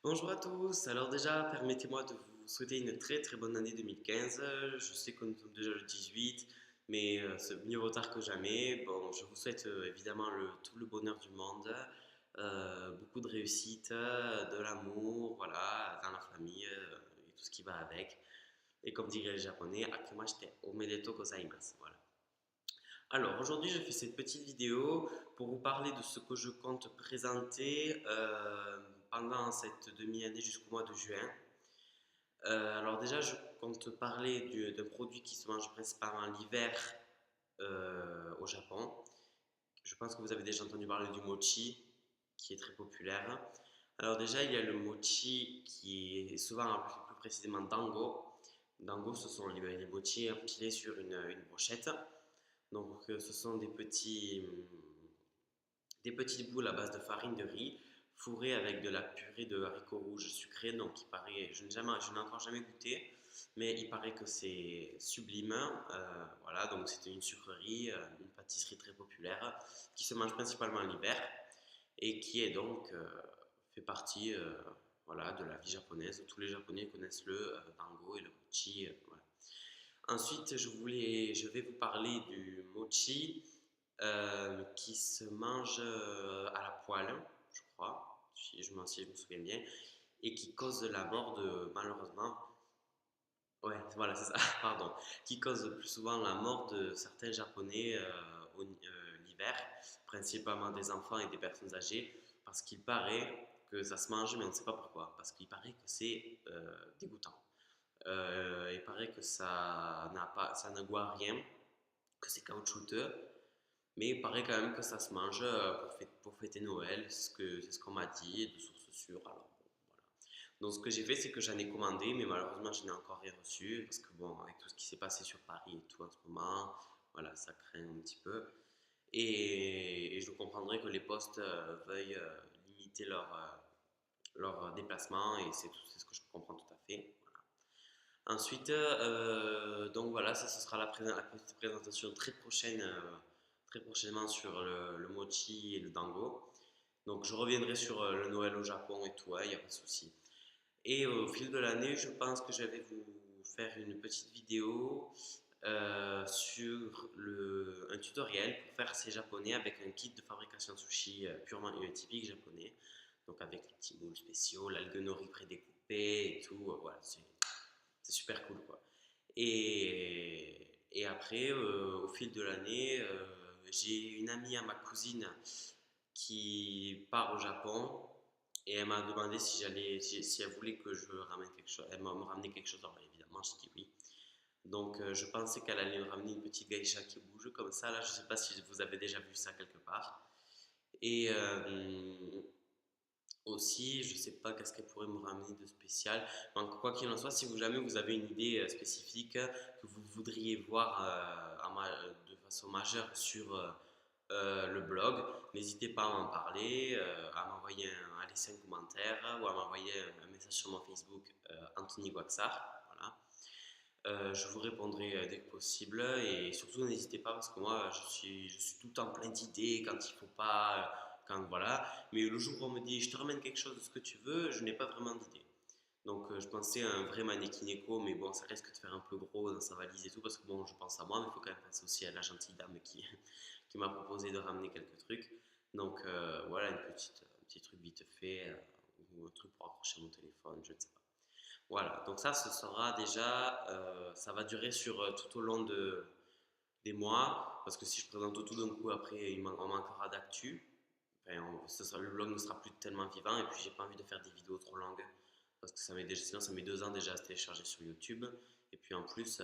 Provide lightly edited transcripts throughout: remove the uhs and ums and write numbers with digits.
Bonjour à tous, alors déjà permettez-moi de vous souhaiter une très très bonne année 2015. Je sais que nous sommes déjà le 18, mais c'est mieux vaut tard que jamais. Bon, je vous souhaite évidemment tout le bonheur du monde, beaucoup de réussite, de l'amour, voilà, dans la famille et tout ce qui va avec. Et comme diraient les Japonais, Akemashite omedetou gozaimasu. Voilà. Alors aujourd'hui, je fais cette petite vidéo pour vous parler de ce que je compte présenter pendant cette demi-année jusqu'au mois de juin. Alors déjà, je compte parler d'un produit qui se mange principalement l'hiver au Japon. Je pense que vous avez déjà entendu parler du mochi, qui est très populaire. Alors déjà, il y a le mochi qui est souvent appelé plus précisément dango. Dango, ce sont les mochis empilés sur une brochette. Donc, ce sont des petites boules à base de farine de riz fourrées avec de la purée de haricots rouges sucrés. Donc, il paraît, je n'ai encore jamais goûté, mais il paraît que c'est sublime. Voilà, donc c'était une sucrerie, une pâtisserie très populaire qui se mange principalement l'hiver et qui est donc fait partie voilà, de la vie japonaise. Tous les Japonais connaissent le dango et le mochi. Voilà. Ensuite, je vais vous parler du mochi qui se mange à la poêle, je crois, si je me souviens bien, et qui cause la mort de, malheureusement, ouais, voilà, c'est ça, pardon, qui cause le plus souvent la mort de certains Japonais l'hiver, principalement des enfants et des personnes âgées, parce qu'il paraît que ça se mange, mais on ne sait pas pourquoi, parce qu'il paraît que c'est dégoûtant. Il paraît que ça n'a goût à rien, que c'est caoutchouteux, mais il paraît quand même que ça se mange pour fêter Noël, c'est ce qu'on m'a dit, de sources sûres. Alors, bon, voilà. Donc, ce que j'ai fait, c'est que j'en ai commandé, mais malheureusement, je n'ai encore rien reçu, parce que, bon, avec tout ce qui s'est passé sur Paris et tout en ce moment, voilà, ça craint un petit peu. Et je comprendrais que les postes veuillent limiter leur déplacement, et c'est ce que je comprends tout à fait. Ensuite, donc voilà, ça ce sera la petite présentation très prochainement sur le mochi et le dango. Donc je reviendrai sur le Noël au Japon et tout, il n'y a pas de souci. Et au fil de l'année, je pense que je vais vous faire une petite vidéo sur un tutoriel pour faire ces japonais avec un kit de fabrication de sushi purement typique japonais. Donc avec les petits boules spéciaux, l'algue nori prédécoupée et tout, voilà, c'est super cool quoi. Et après, au fil de l'année, j'ai une amie à ma cousine qui part au Japon et elle m'a demandé si elle voulait que je ramène quelque chose. Elle m'a ramené quelque chose, alors évidemment, j'ai dit oui. Donc je pensais qu'elle allait me ramener une petite geisha qui bouge comme ça. Là, je ne sais pas si vous avez déjà vu ça quelque part. Et aussi, je ne sais pas qu'est-ce qu'elle pourrait me ramener de spécial. Donc, quoi qu'il en soit, si jamais vous avez une idée spécifique que vous voudriez voir de façon majeure sur le blog, n'hésitez pas à m'en parler, à laisser un commentaire ou à m'envoyer un message sur mon Facebook Anthony Guaxar. Voilà. Je vous répondrai dès que possible et surtout n'hésitez pas parce que moi je suis tout le temps plein d'idées quand il faut pas, quand voilà. Mais le jour où on me dit je te ramène quelque chose de ce que tu veux, je n'ai pas vraiment d'idée. Donc je pensais à un vrai mannequin éco, mais bon ça risque de faire un peu gros dans sa valise et tout parce que bon je pense à moi, mais il faut quand même penser aussi à la gentille dame qui m'a proposé de ramener quelques trucs. Donc voilà un petit truc vite fait ou un truc pour accrocher mon téléphone, je ne sais pas. Voilà, donc ça, ce sera déjà, ça va durer sur tout au long des mois, parce que si je présente tout d'un coup, après, on manquera d'actu. Enfin, le blog ne sera plus tellement vivant, et puis j'ai pas envie de faire des vidéos trop longues, parce que sinon ça met 2 ans déjà à se télécharger sur YouTube, et puis en plus,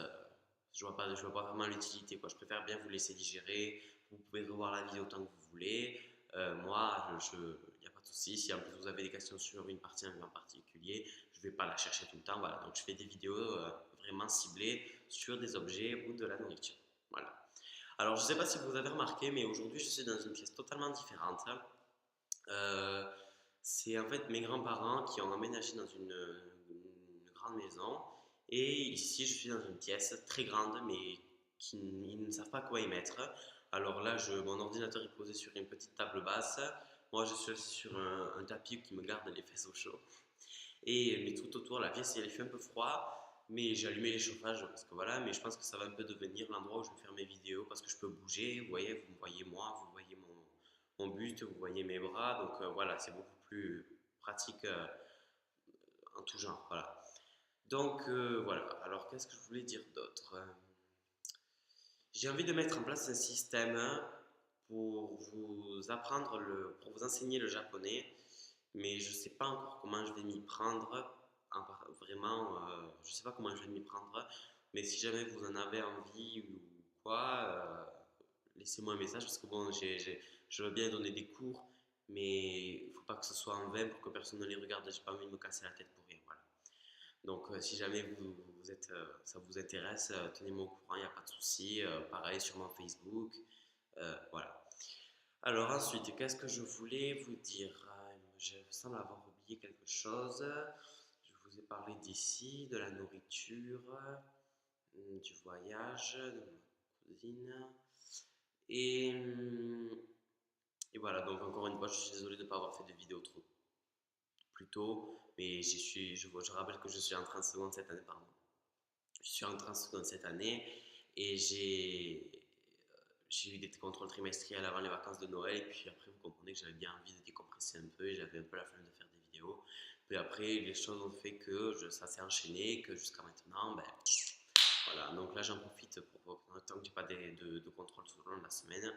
je vois pas vraiment l'utilité, quoi. Je préfère bien vous laisser digérer, vous pouvez revoir la vidéo autant que vous voulez. Moi, il n'y a pas de souci. Si en plus vous avez des questions sur une partie en particulier, je ne vais pas la chercher tout le temps. Voilà. Donc je fais des vidéos vraiment ciblées sur des objets ou de la nourriture. Voilà. Alors je ne sais pas si vous avez remarqué, mais aujourd'hui je suis dans une pièce totalement différente. Euh, c'est en fait mes grands-parents qui ont emménagé dans une grande maison. Et ici, je suis dans une pièce très grande, mais ils ne savent pas quoi y mettre. Alors là, mon ordinateur est posé sur une petite table basse. Moi, je suis assis sur un tapis qui me garde les fesses au chaud. Mais tout autour, la pièce, il fait un peu froid, mais j'ai allumé les chauffages parce que voilà, mais je pense que ça va un peu devenir l'endroit où je vais faire mes vidéos parce que je peux bouger, vous voyez, vous me voyez moi, vous voyez mon buste, vous voyez mes bras, donc voilà, c'est beaucoup plus pratique en tout genre, voilà. Donc voilà, alors qu'est-ce que je voulais dire d'autre? J'ai envie de mettre en place un système pour vous apprendre pour vous enseigner le japonais, mais je ne sais pas encore comment je vais m'y prendre. Vraiment, je ne sais pas comment je vais m'y prendre, mais si jamais vous en avez envie ou quoi, laissez-moi un message parce que bon, je veux bien donner des cours, mais il ne faut pas que ce soit en vain pour que personne ne les regarde. J'ai pas envie de me casser la tête pour rien. Voilà. Donc, si jamais ça vous intéresse, tenez-moi au courant, il n'y a pas de souci. Pareil sur mon Facebook. Voilà. Alors ensuite, qu'est-ce que je voulais vous dire? Je semble avoir oublié quelque chose. Je vous ai parlé d'ici, de la nourriture, du voyage, de ma cousine. Et, et voilà, donc encore une fois, je suis désolé de ne pas avoir fait de vidéo trop plus tôt, mais je rappelle que je suis en train de seconde cette année, pardon. Je suis entré en seconde cette année et j'ai eu des contrôles trimestriels avant les vacances de Noël. Et puis après, vous comprenez que j'avais bien envie de décompresser un peu et j'avais un peu la flemme de faire des vidéos. Puis après, les choses ont fait que ça s'est enchaîné, que jusqu'à maintenant, ben voilà. Donc là, j'en profite pour, tant que j'ai pas de contrôle tout au long de la semaine,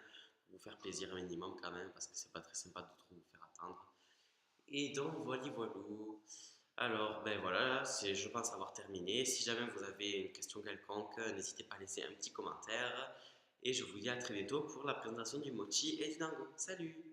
pour vous faire plaisir un minimum quand même, parce que c'est pas très sympa de trop vous faire attendre. Et donc, voilà, voilà. Alors, ben voilà, je pense avoir terminé. Si jamais vous avez une question quelconque, n'hésitez pas à laisser un petit commentaire. Et je vous dis à très bientôt pour la présentation du mochi et du dango. Salut!